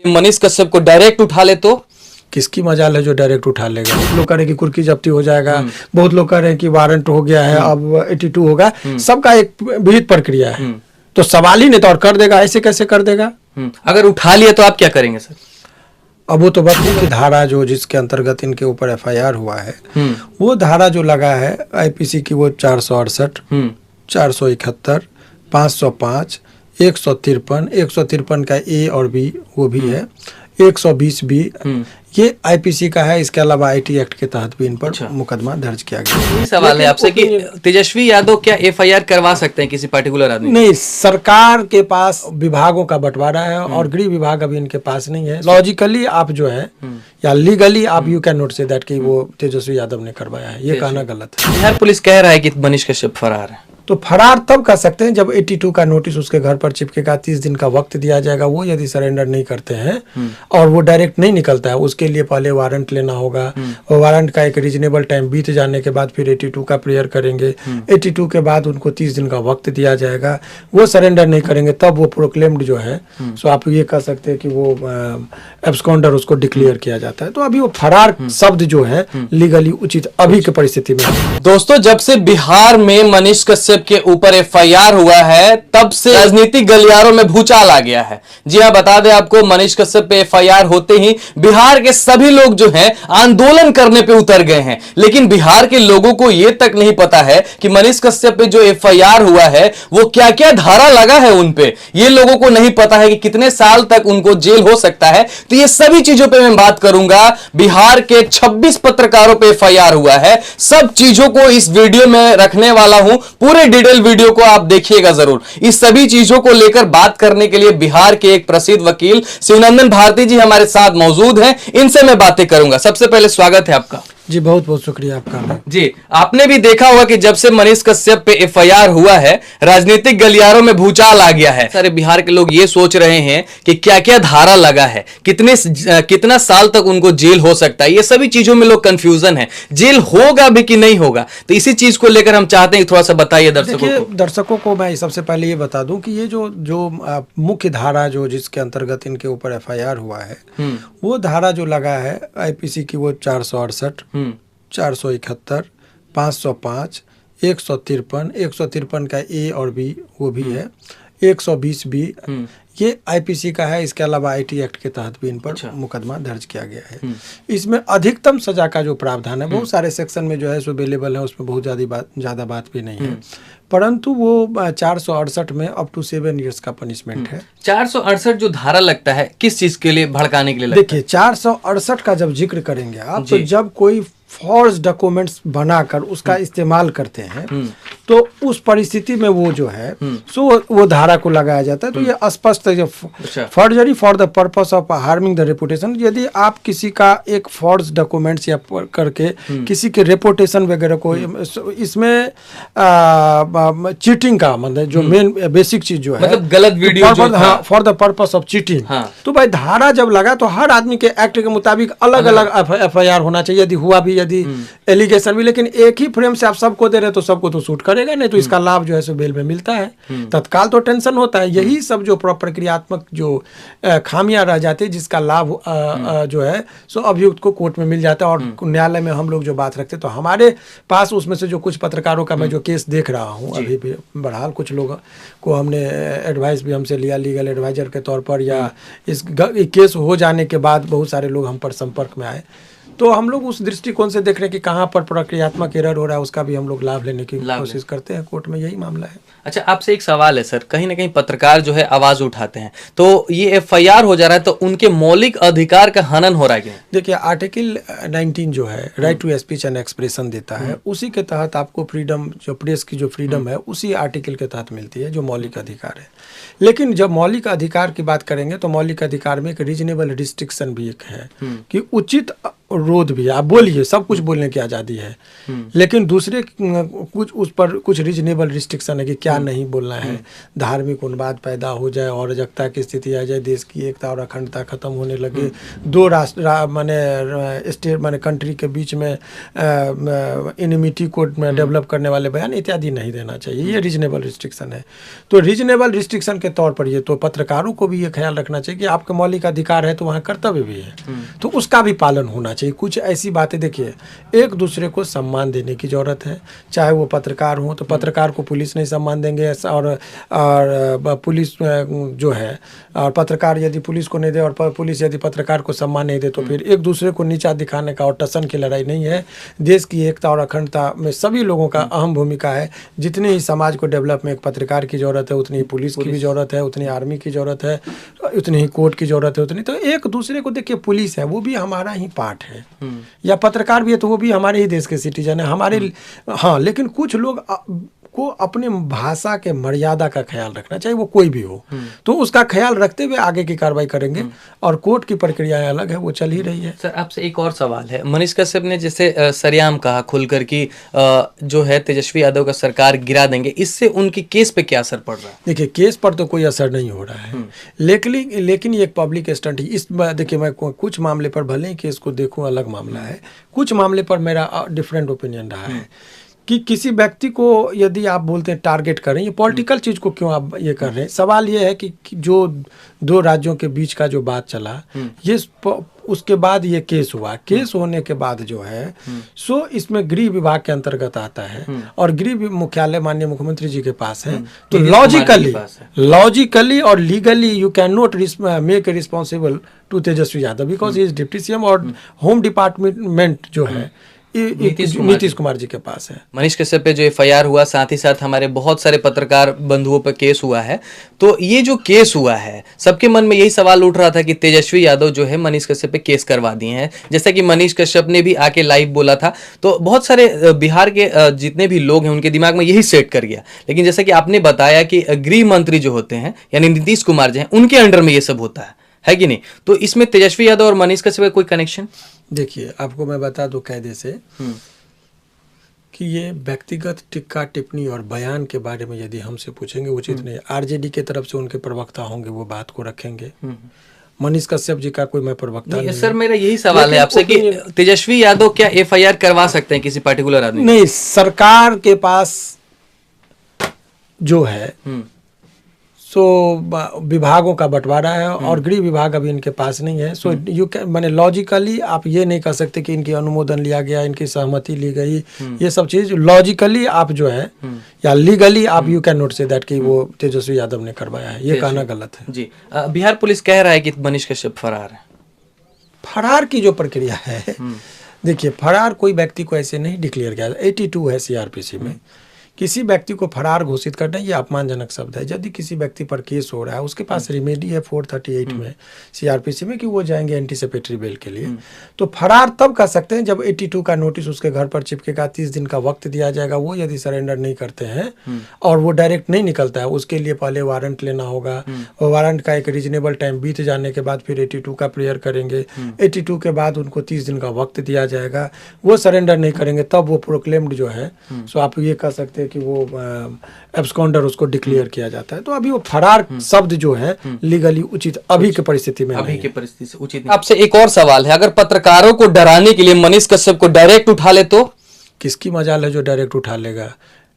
मनीष कश्यप को डायरेक्ट उठा ले तो किसकी मजाल है जो डायरेक्ट उठा लेगा। बहुत लोग कह रहे हैं कि कुर्की जब्ती हो जाएगा, बहुत लोग कह रहे हैं कि वारंट हो गया है, अब 82 होगा। सबका एक विहित प्रक्रिया है, तो सवाल ही नहीं तो और कर देगा, ऐसे कैसे कर देगा। अगर उठा लिया तो आप क्या करेंगे सर? अब वो तो बस की धारा जो जिसके अंतर्गत इनके ऊपर FIR हुआ है, वो धारा जो लगा है IPC की, वो 468, 471, 505, 153 का A और B वो भी है, 120 B ये IPC का है। इसके अलावा IT एक्ट के तहत भी इन पर मुकदमा दर्ज किया गया। सवाल है आपसे कि तेजस्वी यादव क्या FIR करवा सकते हैं किसी पर्टिकुलर आदमी? नहीं, सरकार के पास विभागों का बंटवारा है और गृह विभाग अभी इनके पास नहीं है। लॉजिकली आप जो है या लीगली आप you can not say that कि वो तेजस्वी यादव ने करवाया है, ये कहना गलत है। बिहार पुलिस कह रहा है कि मनीष कश्यप फरार है, तो फरार तब कर सकते हैं जब 82 का नोटिस उसके घर पर चिपकेगा, 30 दिन का वक्त दिया जाएगा। वो यदि सरेंडर नहीं करते हैं और वो डायरेक्ट नहीं निकलता है, उसके लिए पहले वारंट लेना होगा और वारंट का एक रीजनेबल टाइम बीत जाने के बाद फिर 82 का प्रेयर करेंगे। 82 के बाद उनको 30 दिन का वक्त दिया जाएगा। वो सरेंडर नहीं करेंगे तब वो प्रोक्लेम्ड जो है, सो आप ये कह सकते हैं कि वो एब्सकॉन्डर उसको डिक्लेयर किया जाता है। तो अभी वो फरार शब्द जो है लीगली उचित अभी की परिस्थिति में। दोस्तों, जब से बिहार में मनीष कश्यप के ऊपर FIR हुआ है तब से राजनीतिक गलियारों में भूचाल आ गया है। जी हां, बता दें आपको, मनीष कश्यप पे FIR होते ही बिहार के सभी लोग जो हैं आंदोलन करने पे उतर गए हैं। लेकिन बिहार के लोगों को यह तक नहीं पता है कि मनीष कश्यप पे जो FIR हुआ है वो क्या क्या धारा लगा है उन पे। ये लोगों को नहीं पता है कि कितने साल तक उनको जेल हो सकता है। तो ये सभी चीजों पे मैं बात करूंगा। बिहार के 26 पत्रकारों पे FIR हुआ है। सब चीजों को इस वीडियो में रखने वाला हूं, पूरे डिटेल वीडियो को आप देखिएगा जरूर। इस सभी चीजों को लेकर बात करने के लिए बिहार के एक प्रसिद्ध वकील शिवनंदन भारती जी हमारे साथ मौजूद हैं। इनसे मैं बातें करूंगा। सबसे पहले स्वागत है आपका। जी बहुत बहुत शुक्रिया आपका। जी, आपने भी देखा होगा कि जब से मनीष कश्यप पे FIR हुआ है राजनीतिक गलियारों में भूचाल आ गया है। सारे बिहार के लोग ये सोच रहे हैं कि क्या क्या धारा लगा है, कितना साल तक उनको जेल हो सकता है। ये सभी चीजों में लोग कंफ्यूजन है, जेल होगा भी कि नहीं होगा। तो इसी चीज को लेकर हम चाहते हैं थोड़ा सा बताइए दर्शकों को। मैं सबसे पहले ये बता दूं कि ये जो मुख्य धारा जो जिसके अंतर्गत इनके ऊपर FIR हुआ है, वो धारा जो लगा है IPC की, वो 468, 471, 505, 153 का A और B वो भी है, 120 B ये IPC का है। इसके अलावा IT एक्ट के तहत भी इन पर मुकदमा दर्ज किया गया है। इसमें अधिकतम सजा का जो प्रावधान है, बहुत सारे सेक्शन में जो है सो अवेलेबल है, उसमें बहुत ज़्यादा बात भी नहीं है, परंतु वो 468 में अप टू 7 ईयर्स का पनिशमेंट है। 468 जो धारा लगता है किस चीज के लिए, भड़काने के लिए लगता है? देखिए 468 का जब जिक्र करेंगे आप, तो जब कोई फॉल्स डॉक्यूमेंट्स बनाकर उसका इस्तेमाल करते हैं तो उस परिस्थिति में वो जो है सो वो धारा को लगाया जाता है। तो ये स्पष्ट है, forgery for the purpose of harming the reputation. यदि आप किसी का एक फॉल्स डॉक्यूमेंट्स या करके किसी के रेपुटेशन वगैरह को, इसमें चीटिंग का मतलब जो मेन बेसिक चीज जो है, मतलब गलत video for the purpose of cheating. तो भाई धारा जब लगा तो हर आदमी के एक्ट के मुताबिक अलग अलग FIR होना चाहिए, यदि हुआ भी, यदि एलिगेशन भी। लेकिन एक ही फ्रेम से आप सबको दे रहे तो सबको तो सूट करेगा नहीं, तो इसका लाभ जो है सो बेल में मिलता है। तत्काल तो टेंशन होता है। यही सब जो प्रक्रियात्मक जो खामियां रह जाती है, जिसका लाभ जो है सो अभियुक्त को कोर्ट में मिल जाता है। और न्यायालय में हम लोग जो बात रखते, तो हमारे पास उसमें से जो कुछ पत्रकारों का मैं जो केस देख रहा हूँ अभी भी, बहरहाल कुछ लोगों को हमने एडवाइस भी हमसे लिया लीगल एडवाइजर के तौर पर, या इस केस हो जाने के बाद बहुत सारे लोग हम पर संपर्क में आए, तो हम लोग उस दृष्टिकोण से देख रहे हैं कि कहाँ पर प्रक्रियात्मक एरर हो रहा है, उसका भी हम लोग लाभ लेने की कोशिश करते हैं। कोर्ट में यही मामला है। अच्छा, आपसे एक सवाल है सर, कहीं ना कहीं पत्रकार जो है आवाज उठाते हैं, तो ये FIR हो जा रहा है, तो उनके मौलिक अधिकार का हनन हो रहा है क्या? देखिए आर्टिकल 19 जो है right to speech and expression देता है, उसी के तहत आपको फ्रीडम, जो प्रेस की जो फ्रीडम है, उसी आर्टिकल के तहत मिलती है, जो मौलिक अधिकार है। लेकिन जब मौलिक अधिकार की बात करेंगे तो मौलिक अधिकार में एक रीजनेबल रिस्ट्रिक्शन भी एक है कि उचित रोध भी है, आप बोलिए, सब कुछ बोलने की आज़ादी है, लेकिन दूसरे कुछ उस पर कुछ रीजनेबल रिस्ट्रिक्शन है कि क्या नहीं बोलना है, धार्मिक उन्माद पैदा हो जाए, अराजकता की स्थिति आ जाए, देश की एकता और अखंडता खत्म होने लगे, दो राष्ट्र माने स्टेट माने कंट्री के बीच में इनिमिटी को डेवलप करने वाले बयान इत्यादि नहीं देना चाहिए, ये रीजनेबल रिस्ट्रिक्शन है। तो रीजनेबल रिस्ट्रिक्शन के तौर पर ये तो पत्रकारों को भी ये ख्याल रखना चाहिए कि आपका मौलिक अधिकार है तो वहाँ कर्तव्य भी है, तो उसका भी पालन होना चाहिए। कुछ ऐसी बातें, देखिए, एक दूसरे को सम्मान देने की जरूरत है, चाहे वो पत्रकार हो तो पत्रकार को पुलिस नहीं सम्मान देंगे, और पुलिस जो है, और पत्रकार यदि पुलिस को नहीं दे और पुलिस यदि पत्रकार को सम्मान नहीं दे तो फिर एक दूसरे को नीचा दिखाने का और टसन की लड़ाई नहीं है। देश की एकता और अखंडता में सभी लोगों का अहम भूमिका है। जितनी ही समाज को डेवलप में एक पत्रकार की जरूरत है, उतनी ही पुलिस की भी जरूरत है, उतनी आर्मी की जरूरत है, उतनी ही कोर्ट की जरूरत है, उतनी। तो एक दूसरे को, देखिए, पुलिस है वो भी हमारा ही पार्ट है, या पत्रकार भी है तो वो भी हमारे ही देश के सिटीजन है, हमारे। हाँ, लेकिन कुछ लोग को अपने भाषा के मर्यादा का ख्याल रखना चाहिए, वो कोई भी हो, तो उसका ख्याल रखते हुए आगे की कार्रवाई करेंगे, और कोर्ट की प्रक्रिया अलग है, वो चल ही रही है। सर, आपसे एक और सवाल है। मनीष कश्यप ने जैसे सरेआम कहा खुलकर कि जो है तेजस्वी यादव का सरकार गिरा देंगे, इससे उनकी केस पे क्या असर पड़ रहा है? देखिए, केस पर तो कोई असर नहीं हो रहा है, लेकिन ये एक पब्लिक स्टंट है। इस देखिए, मैं कुछ मामले पर भले ही केस को देखूं, अलग मामला है, कुछ मामले पर मेरा डिफरेंट ओपिनियन रहा है कि किसी व्यक्ति को यदि आप बोलते हैं टारगेट करें, ये पॉलिटिकल चीज़ को क्यों आप ये कर रहे हैं। सवाल ये है कि जो दो राज्यों के बीच का जो बात चला, ये उसके बाद ये केस हुआ, केस होने के बाद जो है सो इसमें गृह विभाग के अंतर्गत आता है, और गृह मुख्यालय माननीय मुख्यमंत्री जी के पास है, तो लॉजिकली और legally you can not make a responsible to Tejashwi Yadav because he is deputy CM, और होम डिपार्टमेंट जो है नीतीश कुमार जी के पास है। मनीष कश्यप पे जो एफआईआर हुआ, साथ ही साथ हमारे बहुत सारे पत्रकार बंधुओं पर केस हुआ है, तो ये जो केस हुआ है, सबके मन में यही सवाल उठ रहा था कि तेजस्वी यादव जो है मनीष कश्यप पे केस करवा दिए हैं, जैसा कि मनीष कश्यप ने भी आके लाइव बोला था, तो बहुत सारे बिहार के जितने भी लोग हैं उनके दिमाग में यही सेट कर गया। लेकिन जैसा कि आपने बताया कि गृह मंत्री जो होते हैं यानी नीतीश कुमार जी हैं, उनके अंडर में ये सब होता है कि नहीं? तो इसमें तेजस्वी यादव और मनीष कश्यप का कोई कनेक्शन? देखिए, आपको मैं बता दूं कायदे से कि ये व्यक्तिगत टिक्का टिप्पणी और बयान के बारे में यदि हमसे पूछेंगे उचित नहीं। आरजेडी के तरफ से उनके प्रवक्ता होंगे, वो बात को रखेंगे। मनीष कश्यप जी का कोई मैं प्रवक्ता नहीं। सर, मेरा यही सवाल है आपसे कि तेजस्वी यादव क्या एफआईआर करवा सकते हैं किसी पर्टिकुलर आदमी? नहीं, सरकार के पास जो है सो विभागों का बंटवारा है, और गृह विभाग अभी इनके पास नहीं है। सो यू कैन, माने लॉजिकली आप ये नहीं कह सकते कि इनकी अनुमोदन लिया गया, इनकी सहमति ली गई, ये सब चीज लॉजिकली आप जो है या लीगली आप you can not say that कि वो तेजस्वी यादव ने करवाया है, ये कहना गलत है जी। बिहार पुलिस कह रहा है कि मनीष कश्यप फरार है। फरार की जो प्रक्रिया है, देखिए, फरार कोई व्यक्ति को ऐसे नहीं डिक्लेयर किया। 82 है सीआरपीसी में, किसी व्यक्ति को फरार घोषित करना ये अपमानजनक शब्द है। यदि किसी व्यक्ति पर केस हो रहा है, उसके पास रिमेडी है 438 में सीआरपीसी में कि वो जाएंगे एंटीसिपेटरी बेल के लिए, तो फरार तब कर सकते हैं जब 82 का नोटिस उसके घर पर चिपकेगा, 30 दिन का वक्त दिया जाएगा। वो यदि सरेंडर नहीं करते हैं और वो डायरेक्ट नहीं निकलता है, उसके लिए पहले वारंट लेना होगा, और वारंट का एक रीजनेबल टाइम बीत जाने के बाद फिर 82 का प्रेयर करेंगे। 82 के बाद उनको 30 दिन का वक्त दिया जाएगा। वो सरेंडर नहीं करेंगे तब वो प्रोक्लेम्ड जो है, सो आप ये कह सकते हैं कि वो एब्सकॉन्डर उसको डिक्लेयर किया जाता है। तो अभी वो फरार शब्द जो है लीगली उचित अभी की परिस्थिति में, अभी की परिस्थिति से उचित नहीं। आपसे एक और सवाल है, अगर पत्रकारों को डराने के लिए मनीष कश्यप को डायरेक्ट उठा ले तो? किसकी मजाल है जो डायरेक्ट उठा लेगा?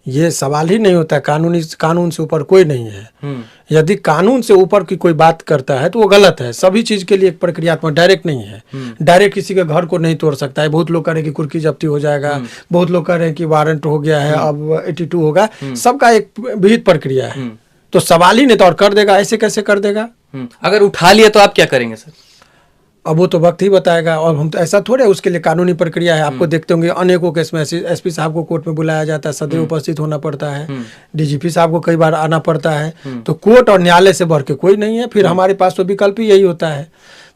ये सवाल ही नहीं होता है। कानून से ऊपर कोई नहीं है। यदि कानून से ऊपर की कोई बात करता है तो वो गलत है। सभी चीज के लिए एक प्रक्रियात्मक, डायरेक्ट नहीं है। डायरेक्ट किसी के घर को नहीं तोड़ सकता है। बहुत लोग कह रहे हैं कि कुर्की जब्ती हो जाएगा, बहुत लोग कह रहे हैं कि वारंट हो गया है, अब 82 होगा। सबका एक विहित प्रक्रिया है, तो सवाल ही नहीं तो और कर देगा, ऐसे कैसे कर देगा? अगर उठा लिया तो आप क्या करेंगे सर? अब वो तो वक्त ही बताएगा। और हम तो ऐसा थोड़े, उसके लिए कानूनी प्रक्रिया है। आपको देखते होंगे अनेकों केस में एसपी साहब को कोर्ट में बुलाया जाता है, सदैव उपस्थित होना पड़ता है। डीजीपी साहब को कई बार आना पड़ता है। तो कोर्ट और न्यायालय से बढ़ के कोई नहीं है। फिर हमारे पास तो विकल्प ही यही होता है।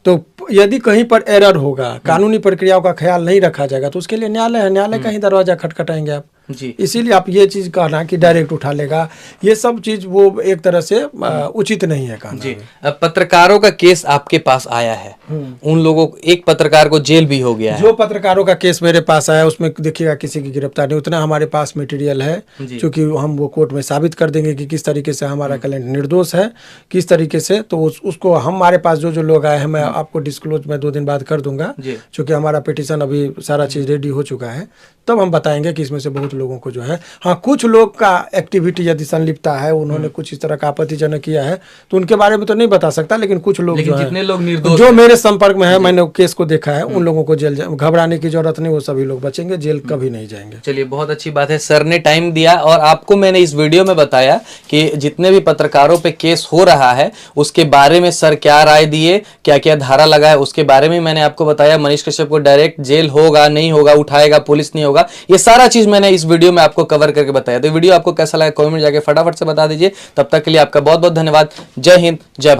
तो यदि कहीं पर एरर होगा, कानूनी प्रक्रियाओं का ख्याल नहीं रखा जाएगा, तो उसके लिए न्यायालय है, न्यायालय का ही दरवाजा खटखटाएंगे आप। जी। इसीलिए आप ये चीज कहना कि डायरेक्ट उठा लेगा, ये सब चीज वो एक तरह से उचित नहीं है कहना। जी। अब पत्रकारों का केस आपके पास आया है, उन लोगों एक पत्रकार को जेल भी हो गया है। जो पत्रकारों का केस मेरे पास आया उसमें देखिएगा किसी की गिरफ्तार नहीं, उतना हमारे पास मटेरियल है, क्योंकि हम वो कोर्ट में साबित कर देंगे कि किस तरीके से हमारा क्लाइंट निर्दोष है, किस तरीके से। तो उसको हमारे पास जो लोग आए हैं, मैं आपको डिस्क्लोज मैं 2 दिन बाद कर दूंगा, क्योंकि हमारा पिटीशन अभी सारा चीज रेडी हो चुका है। तब हम बताएंगे कि इसमें से बहुत लोगों को जो है, हाँ कुछ लोग का एक्टिविटी यदि संलिप्तता है, उन्होंने कुछ इस तरह का आपत्तिजनक किया है, तो उनके बारे में तो नहीं बता सकता, लेकिन कुछ लोग जो जितने लोग निर्दोष जो मेरे संपर्क में है, मैंने केस को देखा है, उन लोगों को जेल घबराने की जरूरत नहीं, वो सभी लोग बचेंगे, जेल कभी नहीं जाएंगे। चलिए बहुत अच्छी बात है, सर ने टाइम दिया और आपको मैंने इस वीडियो में बताया कि जितने भी पत्रकारों पे केस हो रहा है उसके बारे में सर क्या राय दिए, क्या क्या धारा लगा है उसके बारे में मैंने आपको बताया। मनीष कश्यप को डायरेक्ट जेल होगा नहीं होगा, उठाएगा पुलिस नहीं होगा, ये सारा चीज मैंने इस वीडियो में आपको कवर करके बताया। तो वीडियो आपको कैसा लगा कमेंट में जाके फटाफट से बता दीजिए। तब तक के लिए आपका बहुत बहुत धन्यवाद। जय हिंद, जय भारत।